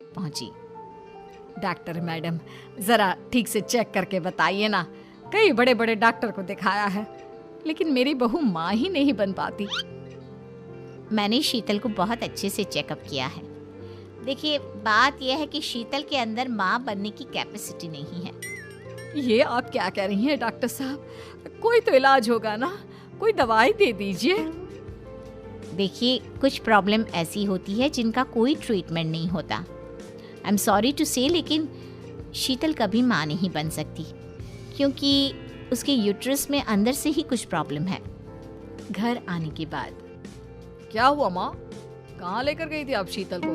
पहुंची। Doctor madam, जरा ठीक से चेक करके बताइए ना। कई बड़े बड़े डॉक्टर को दिखाया है, लेकिन मेरी बहू माँ ही नहीं बन पाती। मैंने शीतल को बहुत अच्छे से चेकअप किया है। देखिए, बात यह है कि शीतल के अंदर माँ बनने की कैपेसिटी नहीं है। ये आप क्या कह रही हैं डॉक्टर साहब? कोई तो इलाज होगा ना, कोई दवाई दे दीजिए। देखिए, कुछ प्रॉब्लम ऐसी होती है जिनका कोई ट्रीटमेंट नहीं होता। आई एम सॉरी टू से, लेकिन शीतल कभी माँ नहीं बन सकती, क्योंकि उसके यूट्रस में अंदर से ही कुछ प्रॉब्लम है। घर आने के बाद क्या हुआ माँ? कहाँ लेकर गई थी आप शीतल को?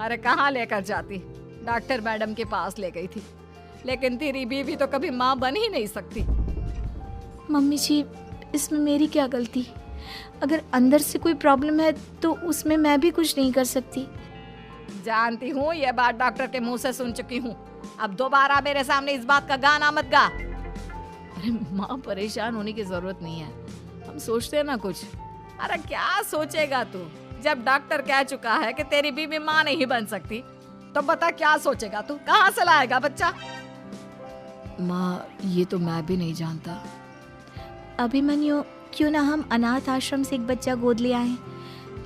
अरे कहाँ लेकर जाती, डॉक्टर मैडम के पास ले गई थी। लेकिन तेरी बीवी तो कभी माँ बन ही नहीं सकती। मम्मी जी, इसमें मेरी क्या गलती? अगर अंदर से कोई प्रॉब्लम है तो उसमें मैं भी कुछ नहीं कर सकती। जानती हूँ, ये बात डॉक्टर के मुंह से सुन चुकी हूँ। अब दोबारा मेरे सामने इस बात का गाना मत गा। अरे माँ, परेशान होने की जरूरत नहीं है, हम सोचते हैं ना कुछ। अरे क्या सोचेगा तू? जब डॉक्टर कह चुका है कि तेरी बीवी माँ नहीं बन सकती, तो बता क्या सोचेगा तू? कहाँ से लाएगा बच्चा? माँ, ये तो मैं भी नहीं जानता। अभिमन्यु, क्यों ना हम अनाथ आश्रम से एक बच्चा गोद ले आए?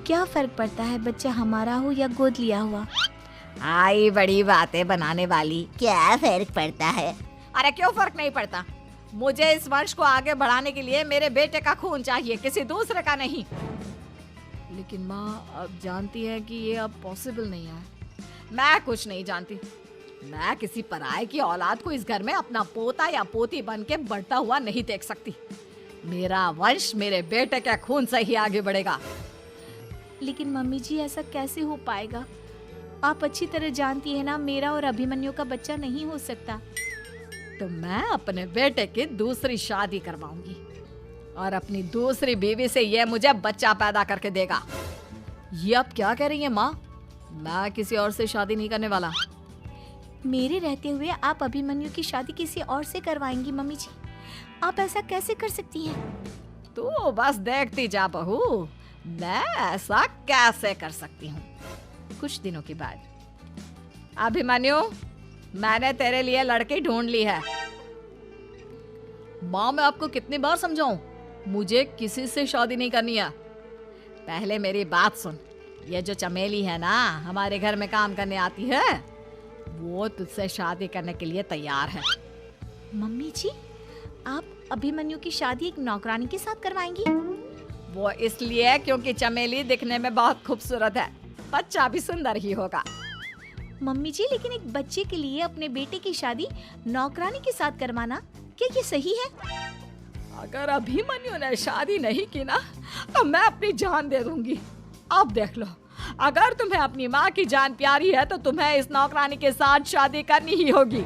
क्या फर्क पड़ता है बच्चा हमारा हो या गोद लिया हुआ? आई बड़ी बातें बनाने वाली, क्या फर्क पड़ता है? अरे क्यों फर्क नहीं पड़ता? मुझे इस वंश को आगे बढ़ाने के लिए मेरे बेटे का खून चाहिए, किसी दूसरे का नहीं। लेकिन माँ, अब जानती है कि ये अब पॉसिबल नहीं है। मैं कुछ नहीं जानती। मैं किसी पराये की औलाद को इस घर में अपना पोता या पोती बन के बढ़ता हुआ नहीं देख सकती। मेरा वंश मेरे बेटे के खून से ही आगे बढ़ेगा। लेकिन मम्मी जी, ऐसा कैसे हो पाएगा? आप अच्छी तरह जानती है ना, मेरा और अभिमन्यु का बच्चा नहीं हो सकता। तो मैं अपने बेटे की दूसरी शादी करवाऊंगी और अपनी दूसरी बीवी से ये मुझे बच्चा पैदा करके देगा। ये आप क्या कह रही हैं माँ? मैं किसी और से शादी नहीं करने वाला। मेरे रहते हुए आप अभिमन्यु की शादी किसी और से करवाएंगी? मम्मी जी, आप ऐसा कैसे कर सकती हैं? तू बस देखती जा बहू, मैं ऐसा कैसे कर सकती हूँ। कुछ दिनों के बाद, अभिमन्यु, मैंने तेरे लिए लड़की ढूंढ ली है। माँ, मैं आपको कितनी बार समझाऊं, मुझे किसी से शादी नहीं करनी है। पहले मेरी बात सुन। ये जो चमेली है ना, हमारे घर में काम करने आती है, वो तुझसे शादी करने के लिए तैयार है। मम्मी जी, आप अभिमन्यु की शादी एक नौकरानी के साथ करवाएंगी? वो इसलिए क्योंकि चमेली दिखने में बहुत खूबसूरत है, बच्चा भी सुंदर ही होगा। मम्मी जी, लेकिन एक बच्चे के लिए अपने बेटे की शादी नौकरानी के साथ करवाना, क्या ये सही है? अगर अभिमन्यु ने शादी नहीं की ना, तो मैं अपनी जान दे दूंगी। अब देख लो, अगर तुम्हें अपनी माँ की जान प्यारी है तो तुम्हें इस नौकरानी के साथ शादी करनी ही होगी।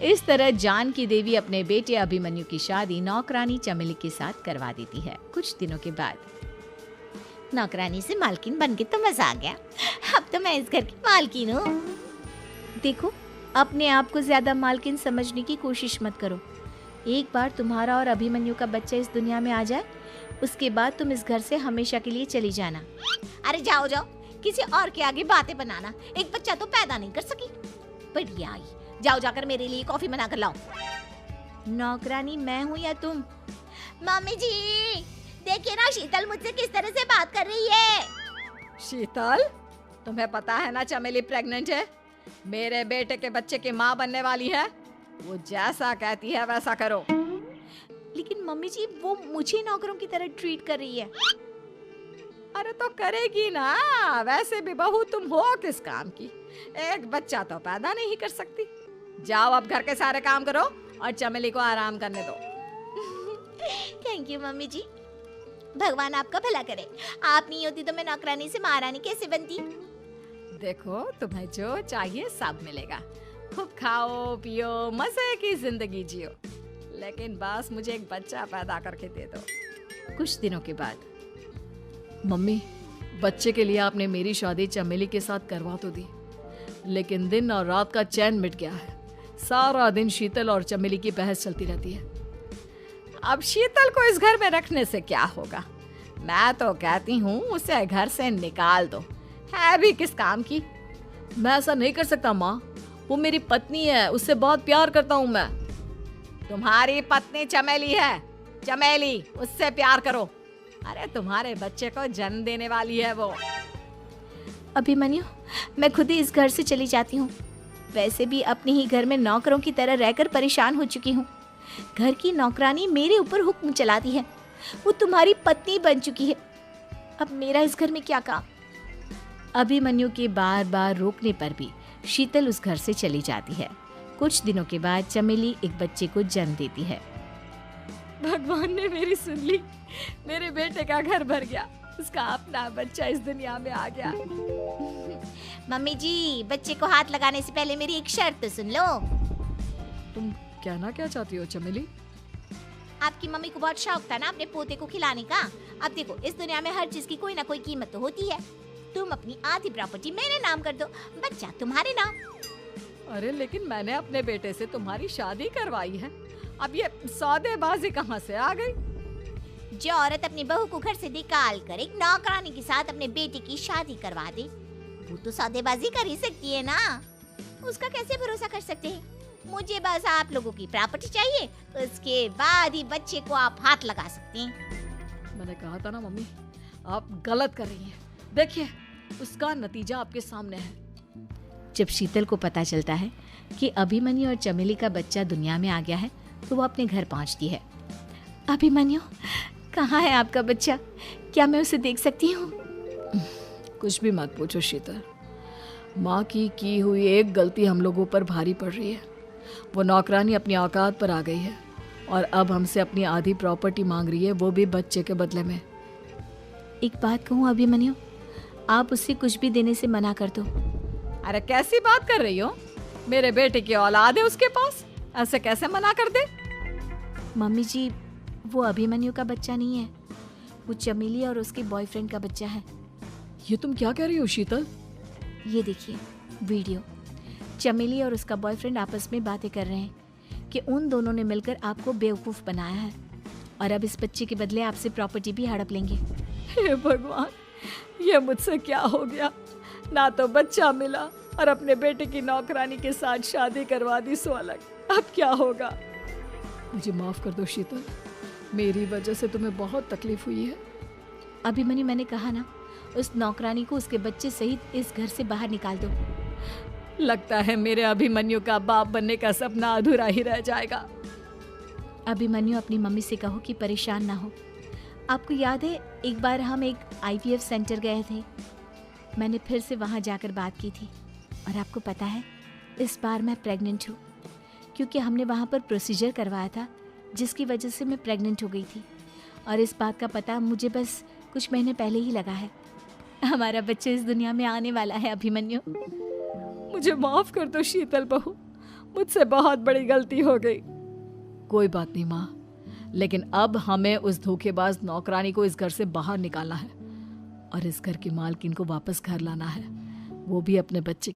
इस तरह जानकी देवी अपने बेटे अभिमन्यु की शादी नौकरानी चमेली के साथ करवा देती है। कुछ दिनों के बाद, नौकरानी से मालकिन बन के तो मजा आ गया, अब तो मैं इस घर की मालकिन हूँ। देखो, अपने आप को ज्यादा मालकिन समझने की कोशिश मत करो। एक बार तुम्हारा और अभिमन्यु का बच्चा इस दुनिया में आ जाए, उसके बाद तुम इस घर से हमेशा के लिए चली जाना। अरे जाओ जाओ, किसी और के आगे बातें बनाना। एक बच्चा तो पैदा नहीं कर सकी, बढ़िया आई। जाओ जाकर मेरे लिए कॉफी बना कर लाओ। नौकरानी मैं हूँ या तुम? मम्मी जी, देखिए ना शीतल मुझसे किस तरह से बात कर रही है। शीतल, तुम्हें पता है ना चमेली प्रेग्नेंट है, मेरे बेटे के बच्चे की माँ बनने वाली है। वो जैसा कहती है वैसा करो। लेकिन मम्मी जी, वो मुझे नौकरों की तरह ट्रीट कर रही है। अरे तो करेगी ना, वैसे भी बहू तुम हो किस काम की? एक बच्चा तो पैदा नहीं कर सकती। जाओ अब घर के सारे काम करो और चमेली को आराम करने दो। थैंक यू मम्मी जी, भगवान आपका भला करे। आप नहीं होती तो मैं नौकरानी से महारानी कैसे बनती। देखो, तुम्हें जो चाहिए सब मिलेगा। खूब खाओ पियो, मजे की जिंदगी जियो, लेकिन बस मुझे एक बच्चा पैदा करके दे दो। कुछ दिनों के बाद, मम्मी, बच्चे के लिए आपने मेरी शादी चमेली के साथ करवा तो दी, लेकिन दिन और रात का चैन मिट गया है। सारा दिन शीतल और चमेली की बहस चलती रहती है। अब शीतल को इस घर में रखने से क्या होगा? मैं तो कहती हूँ उसे घर से निकाल दो, है भी किस काम की। मैं ऐसा नहीं कर सकता माँ, वो मेरी पत्नी है, उससे बहुत प्यार करता हूँ मैं। तुम्हारी पत्नी चमेली है, चमेली, उससे प्यार करो। अरे तुम्हारे बच्चे को जन्म देने वाली है वो। अभिमन्यु, मैं खुद ही इस घर से चली जाती हूँ। वैसे भी अपने ही घर में नौकरों की तरह रहकर परेशान हो चुकी हूँ। घर की नौकरानी मेरे ऊपर हुक्म चलाती है, वो तुम्हारी पत्नी बन चुकी है। अब मेरा इस घर में क्या काम। अभिमन्यु के बार बार रोकने पर भी शीतल उस घर से चली जाती है। कुछ दिनों के बाद चमेली एक बच्चे को जन्म देती है। भगवान ने मेरी सुन ली, मेरे बेटे का घर भर गया, उसका अपना बच्चा इस दुनिया में आ गया। मम्मी जी, बच्चे को हाथ लगाने से पहले मेरी एक शर्त तो सुन लो। तुम कहना क्या चाहती हो चमेली? आपकी मम्मी को बहुत शौक था ना अपने पोते को खिलाने का। अब देखो, इस दुनिया में हर चीज की कोई ना कोई कीमत तो होती है। तुम अपनी आधी प्रॉपर्टी मेरे नाम कर दो, बच्चा तुम्हारे नाम। अरे लेकिन मैंने अपने बेटे से तुम्हारी शादी करवाई है, अब ये सौदेबाजी कहाँ से आ गई? जो औरत अपनी बहू को घर से निकाल कर एक नौकरानी के साथ अपने बेटे की शादी करवा दे, वो तो सौदेबाजी कर ही सकती है ना। उसका कैसे भरोसा कर सकते हैं? मुझे बस आप लोगों की प्रॉपर्टी चाहिए, उसके बाद ही बच्चे को आप हाथ लगा सकते हैं। मैंने कहा था ना मम्मी, आप गलत कर रही हैं। देखिए, उसका नतीजा आपके सामने है। जब शीतल को पता चलता है कि अभिमन्यु और चमेली का बच्चा दुनिया में आ गया है, तो वो अपने घर पहुंचती है। अभिमन्यु, कहाँ है आपका बच्चा? क्या मैं उसे देख सकती हूँ? कुछ भी मत पूछो शीतल, माँ की हुई एक गलती हम लोगों पर भारी पड़ रही है। वो नौकरानी अपनी औकात पर आ गई है और अब हमसे अपनी आधी प्रॉपर्टी मांग रही है, वो भी बच्चे के बदले में। एक बात कहूँ अभिमन्यु, आप उससे कुछ भी देने से मना कर दो। अरे कैसी बात कर रही हो? मेरे बेटे की औलाद है उसके पास, ऐसे कैसे मना कर दे? मम्मी जी, वो अभिमन्यु का बच्चा नहीं है, वो चमेली और उसके बॉयफ्रेंड का बच्चा है। ये तुम क्या कह रही हो शीतल? ये देखिए वीडियो, चमेली और उसका बॉयफ्रेंड आपस में बातें कर रहे हैं कि उन दोनों ने मिलकर आपको बेवकूफ़ बनाया है और अब इस बच्चे के बदले आपसे प्रॉपर्टी भी हड़प लेंगे। हे भगवान, ये मुझसे क्या हो गया? ना तो बच्चा मिला और अपने बेटे की नौकरानी के साथ शादी करवा दी सो अलग। अब क्या होगा? मुझे माफ कर दो शीतल, मेरी वजह से तुम्हें बहुत तकलीफ हुई है। अभिमन्यु, मैंने कहा ना, उस नौकरानी को उसके बच्चे सहित इस घर से बाहर निकाल दो। लगता है मेरे अभिमन्यु का बाप बनने का सपना अधूरा ही रह जाएगा। अभिमन्यु, अपनी मम्मी से कहो कि परेशान ना हो। आपको याद है एक बार हम एक IVF सेंटर गए थे, मैंने फिर से वहाँ जाकर बात की थी और आपको पता है इस बार मैं प्रेग्नेंट हूँ, क्योंकि हमने वहाँ पर प्रोसीजर करवाया था जिसकी वजह से मैं प्रेग्नेंट हो गई थी। और इस बात का पता मुझे बस कुछ महीने पहले ही लगा है। हमारा बच्चा इस दुनिया में आने वाला है अभिमन्यु। मुझे माफ कर दो शीतल बहू, मुझसे बहुत बड़ी गलती हो गई। कोई बात नहीं माँ, लेकिन अब हमें उस धोखेबाज नौकरानी को इस घर से बाहर निकालना है और इस घर की मालकिन को वापस घर लाना है, वो भी अपने बच्चे